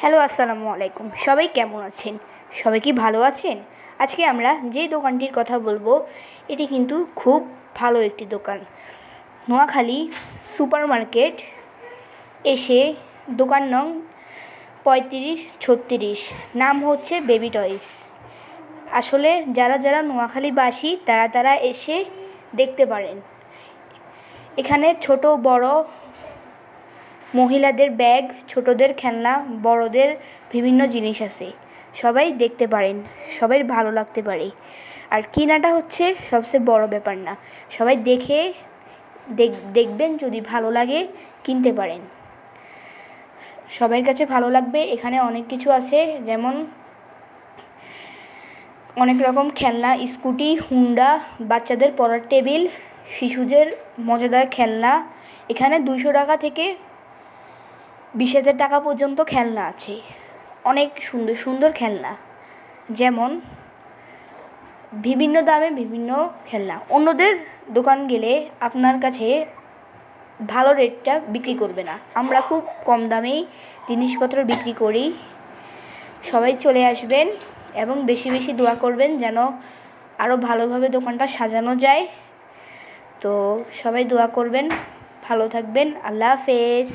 Hello, আসসালামু আলাইকুম। সবাই কেমন আছেন? সবাই কি ভালো আছেন? আজকে আমরা যে দোকানটির কথা বলবো এটি কিন্তু খুব ভালো একটি দোকান। নোয়াখালী সুপার মার্কেট এসে দোকান নং 3536, নাম হচ্ছে বেবি টয়স। আসলে যারা নোয়াখালীবাসী তারা এসে দেখতে পারেন। এখানে ছোট বড় মহিলাদের ব্যাগ, ছোটদের খেলনা, বড়দের বিভিন্ন জিনিস আছে। সবাই দেখতে পারেন, সবাই ভালো লাগতে পারে। আর কেনাটা হচ্ছে সবচেয়ে বড় ব্যাপার না, সবাই দেখে দেখবেন, যদি ভালো লাগে কিনতে পারেন। সবার কাছে ভালো লাগবে। এখানে অনেক কিছু আছে, যেমন অনেক রকম খেলনা, স্কুটি, হুন্ডা, বাচ্চাদের পড়ার টেবিল, শিশুদের মজাদার খেলনা। এখানে 200 টাকা থেকে 20,000 টাকা পর্যন্ত খেলনা আছে। অনেক সুন্দর সুন্দর খেলনা, যেমন বিভিন্ন দামে বিভিন্ন খেলনা। অন্যদের দোকান গেলে আপনার কাছে ভালো রেটটা বিক্রি করবে না। আমরা খুব কম দামেই জিনিসপত্র বিক্রি করি। সবাই চলে আসবেন এবং বেশি বেশি দোয়া করবেন যেন আরও ভালোভাবে দোকানটা সাজানো যায়। তো সবাই দোয়া করবেন। ভালো থাকবেন। আল্লাহ হাফেজ।